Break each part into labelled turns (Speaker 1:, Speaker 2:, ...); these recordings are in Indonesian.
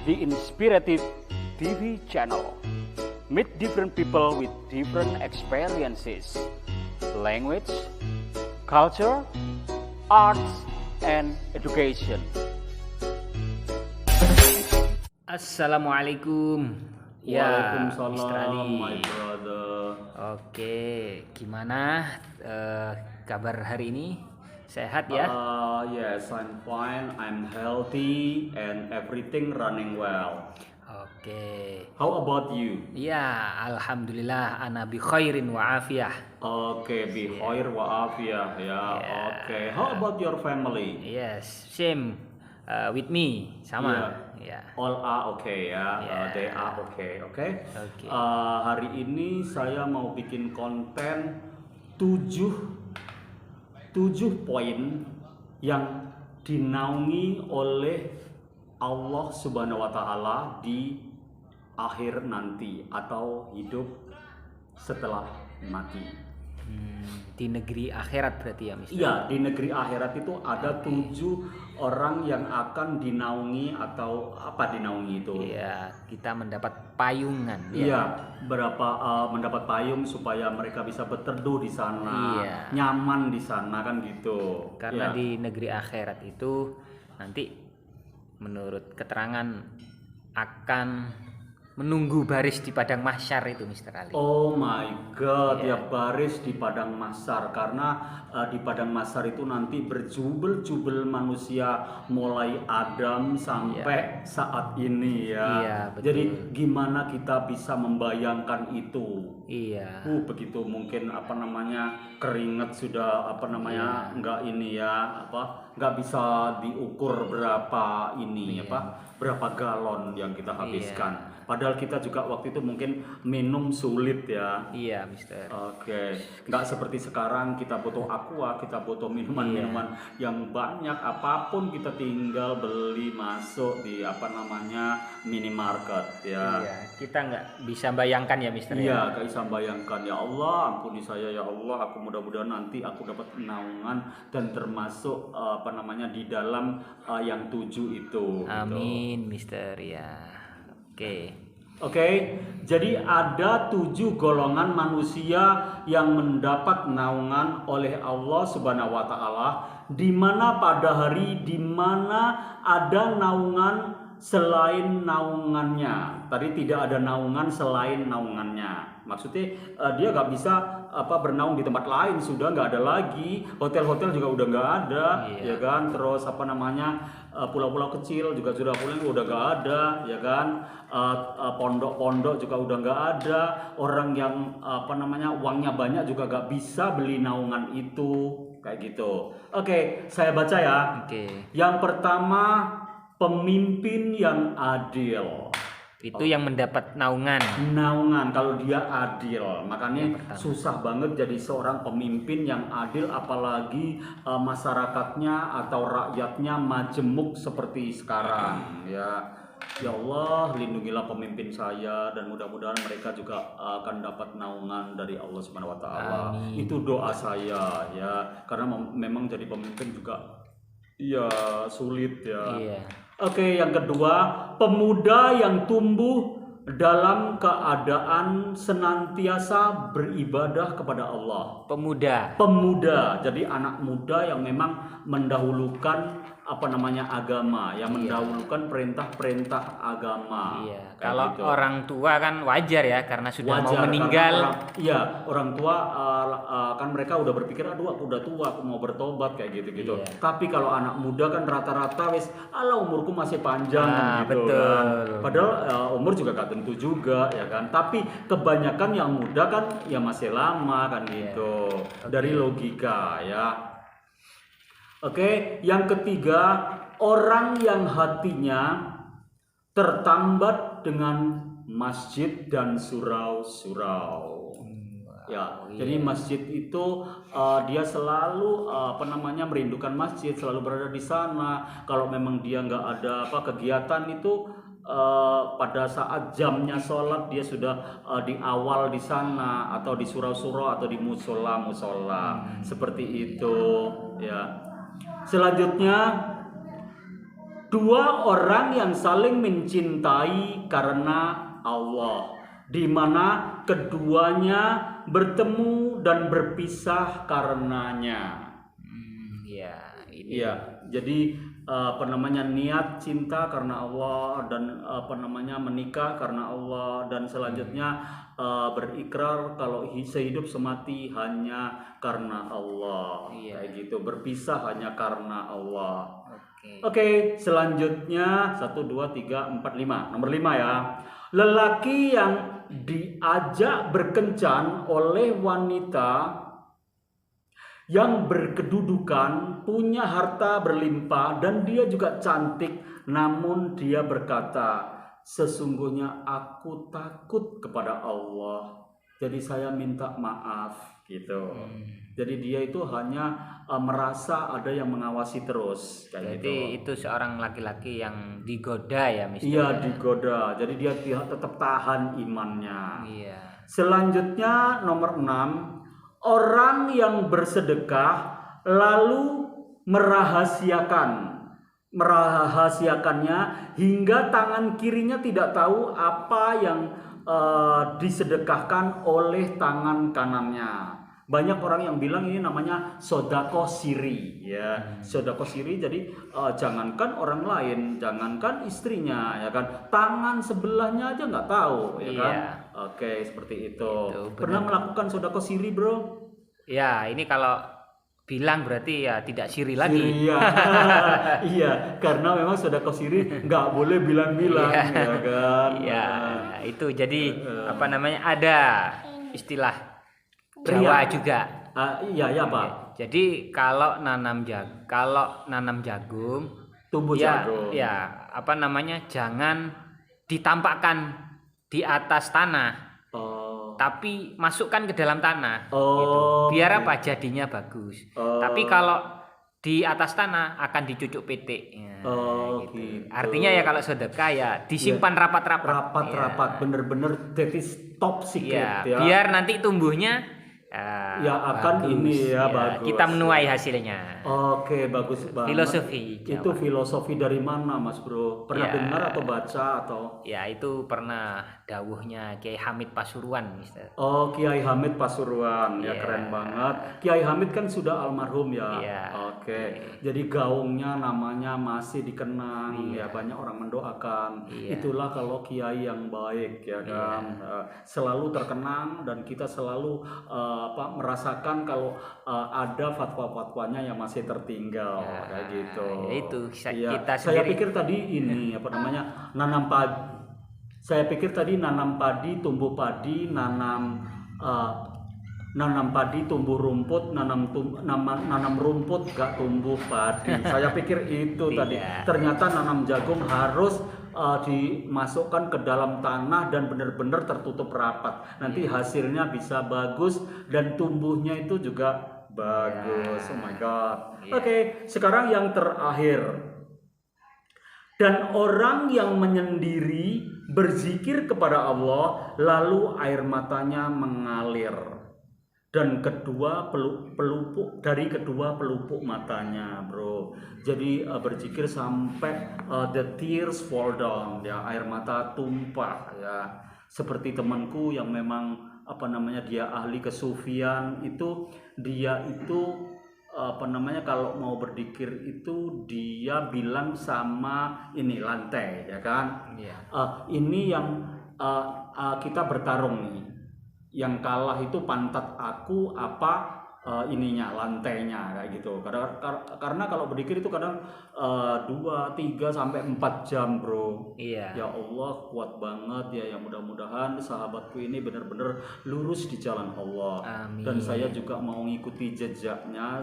Speaker 1: the Inspirative TV channel. Meet different people with different experiences, language, culture, arts, and education.
Speaker 2: Assalamualaikum. Ya, Mr.
Speaker 3: Waalaikumsalam,
Speaker 2: Ali.
Speaker 3: my brother.
Speaker 2: Oke, gimana kabar hari ini? Sehat ya?
Speaker 3: Yes, I'm fine. I'm healthy and everything running well.
Speaker 2: Oke.
Speaker 3: How about you?
Speaker 2: Ya, alhamdulillah ana bi khairin wa afiyah.
Speaker 3: Okay, bi khair wa afiyah ya. Okay. How about your family?
Speaker 2: Yes, same with me, sama. Ya.
Speaker 3: All are okay ya.
Speaker 2: Yeah.
Speaker 3: They are okay. Okay.
Speaker 2: Okay.
Speaker 3: Hari ini saya mau bikin konten 7 poin yang dinaungi oleh Allah Subhanahu wa taala di akhir nanti atau hidup setelah mati.
Speaker 2: Di negeri akhirat berarti ya, Mister?
Speaker 3: Iya, di negeri akhirat itu ada 7 orang yang akan dinaungi atau apa dinaungi itu?
Speaker 2: Iya, kita mendapat payungan.
Speaker 3: Iya, mendapat payung supaya mereka bisa berteduh di sana, nyaman di sana kan gitu.
Speaker 2: Karena di negeri akhirat itu nanti menurut keterangan akan menunggu baris di padang mahsyar itu, Mr. Ali.
Speaker 3: Oh my god, ya baris di padang mahsyar, karena di padang mahsyar itu nanti berjubel-jubel manusia mulai Adam sampai saat ini ya.
Speaker 2: Iya, betul.
Speaker 3: Jadi gimana kita bisa membayangkan itu?
Speaker 2: Iya.
Speaker 3: Begitu mungkin keringat sudah enggak ini ya, enggak bisa diukur berapa ini berapa galon yang kita habiskan. Padahal kita juga waktu itu mungkin minum sulit ya.
Speaker 2: Iya, Mister.
Speaker 3: Oke. Enggak seperti sekarang kita butuh aqua, kita butuh minuman-minuman yang banyak, apapun kita tinggal beli masuk di minimarket ya.
Speaker 2: Iya, kita nggak bisa bayangkan ya, Mister.
Speaker 3: Iya, nggak bisa bayangkan. Ya Allah, ampuni saya ya Allah. Aku mudah-mudahan nanti aku dapat naungan dan termasuk di dalam yang 7 itu.
Speaker 2: Amin, Mister ya.
Speaker 3: Oke, jadi ada 7 golongan manusia yang mendapat naungan oleh Allah Subhanahu wa taala, di mana pada hari di mana ada naungan selain naungannya. Tadi tidak ada naungan selain naungannya. Maksudnya dia nggak bisa bernaung di tempat lain, sudah nggak ada lagi. Hotel-hotel juga udah nggak ada, ya kan. Terus pulau-pulau kecil juga sudah udah nggak ada, ya kan. Pondok-pondok juga udah nggak ada. Orang yang uangnya banyak juga nggak bisa beli naungan itu, kayak gitu. Oke, saya baca ya. Yang pertama, pemimpin yang adil.
Speaker 2: Itu yang mendapat naungan
Speaker 3: Kalau dia adil. Makanya susah banget jadi seorang pemimpin yang adil, apalagi masyarakatnya atau rakyatnya majemuk seperti sekarang ya. Ya Allah, lindungilah pemimpin saya dan mudah-mudahan mereka juga akan dapat naungan dari Allah Subhanahu wa taala. Itu doa saya ya. Karena memang jadi pemimpin juga sulit ya. Oke, yang kedua, pemuda yang tumbuh dalam keadaan senantiasa beribadah kepada Allah. Pemuda, jadi anak muda yang memang mendahulukan agama, yang mendahulukan perintah-perintah agama.
Speaker 2: Kalau
Speaker 3: gitu.
Speaker 2: orang tua kan wajar ya, karena sudah mau meninggal.
Speaker 3: Orang tua kan mereka udah berpikir, aduh aku udah tua, aku mau bertobat kayak gitu. Tapi kalau anak muda kan rata-rata umurku masih panjang kan gitu. Betul. Padahal umur juga gak tentu juga ya kan. Tapi kebanyakan yang muda kan ya masih lama kan gitu. Dari logika ya. Oke, yang ketiga, orang yang hatinya tertambat dengan masjid dan surau-surau. Jadi masjid itu dia selalu merindukan masjid, selalu berada di sana. Kalau memang dia nggak ada kegiatan itu, pada saat jamnya sholat dia sudah di awal di sana, atau di surau-surau atau di musola-musola seperti itu ya. Selanjutnya, dua orang yang saling mencintai karena Allah, di mana keduanya bertemu dan berpisah karenanya.
Speaker 2: Ya, ini
Speaker 3: Iya, jadi niat cinta karena Allah dan menikah karena Allah, dan selanjutnya berikrar kalau sehidup semati hanya karena Allah.
Speaker 2: Iya.
Speaker 3: Kayak gitu, berpisah hanya karena Allah.
Speaker 2: oke.
Speaker 3: Oke, selanjutnya 1 2 3 4 5. Nomor 5 ya. Lelaki yang diajak berkencan oleh wanita yang berkedudukan, punya harta berlimpah, dan dia juga cantik, namun dia berkata, sesungguhnya aku takut kepada Allah, jadi saya minta maaf gitu. Jadi dia itu hanya merasa ada yang mengawasi terus kayak
Speaker 2: Jadi
Speaker 3: gitu.
Speaker 2: itu seorang laki-laki yang digoda ya, Mister.
Speaker 3: Iya, digoda. Jadi dia tetap tahan imannya.
Speaker 2: Iya.
Speaker 3: Selanjutnya nomor 6, orang yang bersedekah lalu merahasiakannya hingga tangan kirinya tidak tahu apa yang disedekahkan oleh tangan kanannya. Banyak orang yang bilang ini namanya sodako siri, ya. Sodako siri, jadi jangankan orang lain, jangankan istrinya, ya kan, tangan sebelahnya aja nggak tahu, ya kan.
Speaker 2: Iya.
Speaker 3: Oke, seperti itu.
Speaker 2: Itu,
Speaker 3: Pernah
Speaker 2: benar.
Speaker 3: melakukan sodako siri, bro?
Speaker 2: Ya, ini kalau bilang berarti ya tidak siri lagi.
Speaker 3: Siri, ya. Iya, karena memang sodako siri nggak boleh bilang-bilang, ya kan.
Speaker 2: Iya, itu jadi ada istilah Jawa juga.
Speaker 3: Iya, ya Pak.
Speaker 2: Jadi kalau nanam jagung,
Speaker 3: Tumbuh jagung.
Speaker 2: ya jangan ditampakkan di atas tanah,
Speaker 3: Oh.
Speaker 2: tapi masukkan ke dalam tanah.
Speaker 3: Oh,
Speaker 2: gitu. Biar apa? Jadinya bagus. Tapi kalau di atas tanah akan dicucuk petik. Ya,
Speaker 3: gitu.
Speaker 2: Artinya ya kalau sedekah ya disimpan rapat-rapat.
Speaker 3: Rapat-rapat, bener-bener jadi top secret, ya.
Speaker 2: Biar nanti tumbuhnya
Speaker 3: ya akan
Speaker 2: bagus.
Speaker 3: ini ya, bagus.
Speaker 2: Kita menuai hasilnya.
Speaker 3: Oke, bagus banget.
Speaker 2: Filosofi Jawa.
Speaker 3: Itu filosofi dari mana, Mas Bro? Pernah
Speaker 2: Ya.
Speaker 3: dengar atau baca atau?
Speaker 2: Ya itu pernah dawuhnya Kiai Hamid Pasuruan, Mister.
Speaker 3: Oh, Kiai Hamid Pasuruan, ya
Speaker 2: Iya.
Speaker 3: keren banget. Kiai Hamid kan sudah almarhum ya.
Speaker 2: Iya.
Speaker 3: Oke. Jadi gaungnya namanya masih dikenang, ya banyak orang mendoakan.
Speaker 2: Iya.
Speaker 3: Itulah kalau kiai yang baik, ya kan. Selalu terkenang dan kita selalu merasakan kalau ada fatwa-fatwanya yang masih tertinggal, kayak gitu.
Speaker 2: Ya itu
Speaker 3: Iya.
Speaker 2: kita
Speaker 3: Saya
Speaker 2: sendiri.
Speaker 3: pikir tadi ini nanam padi. Saya pikir tadi nanam padi, tumbuh padi, nanam padi, tumbuh rumput, nanam rumput, gak tumbuh padi. Saya pikir itu tadi. Ternyata nanam jagung harus dimasukkan ke dalam tanah dan benar-benar tertutup rapat. Nanti hasilnya bisa bagus dan tumbuhnya itu juga bagus. Oh my God. Oke, sekarang yang terakhir. Dan orang yang menyendiri berzikir kepada Allah, lalu air matanya mengalir. Dan kedua pelupuk matanya, bro. Jadi berzikir sampai the tears fall down, ya, air mata tumpah, ya. Seperti temanku yang memang dia ahli kesufian itu, dia itu kalau mau berzikir itu dia bilang sama ini lantai, ya kan. Ini yang kita bertarung nih. Yang kalah itu pantat aku lantainya, kayak gitu. Karena kalau berzikir itu kadang 2, 3 sampai 4 jam, bro.
Speaker 2: Iya.
Speaker 3: Ya Allah, kuat banget ya. Yang mudah-mudahan sahabatku ini benar-benar lurus di jalan Allah.
Speaker 2: Amin.
Speaker 3: Dan saya juga mau ngikuti jejaknya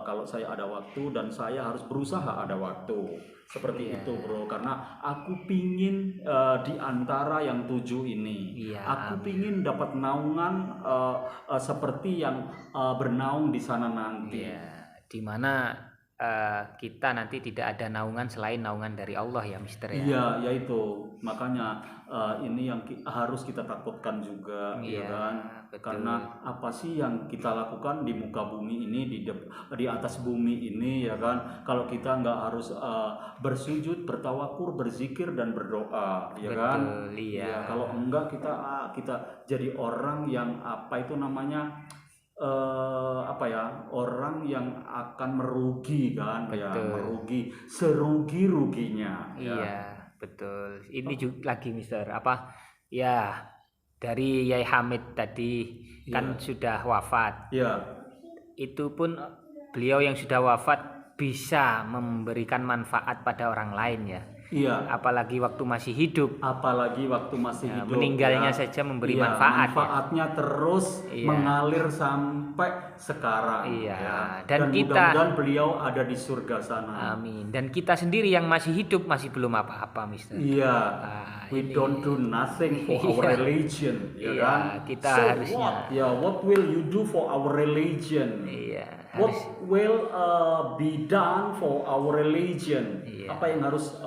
Speaker 3: kalau saya ada waktu, dan saya harus berusaha ada waktu. Seperti itu, bro. Karena aku pingin di antara yang 7 ini. Aku pingin dapat naungan seperti yang bernaung di sana nanti.
Speaker 2: Di mana kita nanti tidak ada naungan selain naungan dari Allah ya Mister ya.
Speaker 3: Iya, ya itu. Makanya ini yang harus kita takutkan juga, ya
Speaker 2: Iya,
Speaker 3: kan?
Speaker 2: betul.
Speaker 3: Karena apa sih yang kita lakukan di muka bumi ini, di atas bumi ini, ya kan? Kalau kita nggak harus bersujud, bertawakur, berzikir dan berdoa, ya kan?
Speaker 2: Betul, iya.
Speaker 3: Ya, kalau enggak kita jadi orang yang apa itu namanya? Orang yang akan merugi kan, ya,
Speaker 2: Betul.
Speaker 3: merugi serugi-ruginya, ya.
Speaker 2: Iya, betul. Ini juga lagi Mister apa ya, dari Yai Hamid tadi kan sudah wafat.
Speaker 3: Ya,
Speaker 2: Itu pun beliau yang sudah wafat bisa memberikan manfaat pada orang lain ya.
Speaker 3: iya.
Speaker 2: Apalagi waktu masih hidup.
Speaker 3: Apalagi waktu masih
Speaker 2: Ya,
Speaker 3: hidup,
Speaker 2: meninggalnya
Speaker 3: ya.
Speaker 2: saja memberi
Speaker 3: Iya,
Speaker 2: manfaat ya.
Speaker 3: manfaatnya terus
Speaker 2: Iya.
Speaker 3: mengalir sampai sekarang,
Speaker 2: Iya,
Speaker 3: ya.
Speaker 2: dan kita-
Speaker 3: mudah-mudahan beliau ada di surga sana.
Speaker 2: Amin. Dan kita sendiri yang masih hidup masih belum apa-apa Mister.
Speaker 3: Iya,
Speaker 2: ini-
Speaker 3: we don't do nothing for our
Speaker 2: Iya.
Speaker 3: religion, ya
Speaker 2: Iya,
Speaker 3: kan?
Speaker 2: kita
Speaker 3: So
Speaker 2: harusnya-
Speaker 3: what? Ya, what will you do for our religion?
Speaker 2: Iya,
Speaker 3: What
Speaker 2: harus
Speaker 3: will be done for our religion?
Speaker 2: Iya.
Speaker 3: Apa yang harus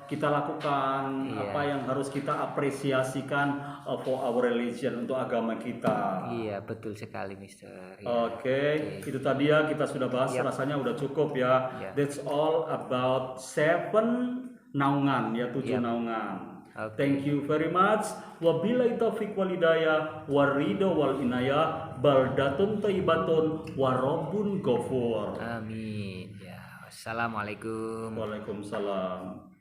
Speaker 3: kita lakukan?
Speaker 2: Iya.
Speaker 3: Apa yang harus kita apresiasikan for our religion, untuk agama kita?
Speaker 2: iya, betul sekali Mister. Ya.
Speaker 3: Oke, itu tadi ya kita sudah bahas. Rasanya udah cukup ya.
Speaker 2: Yap.
Speaker 3: That's all about 7 naungan, ya 7 naungan.
Speaker 2: Oke.
Speaker 3: Thank you very much. Wabillahi taufiq wal hidayah, waridho wal inayah, baldatun thayyibatun, warabbun ghafur.
Speaker 2: Amin. Ya, wassalamualaikum.
Speaker 3: Waalaikumsalam.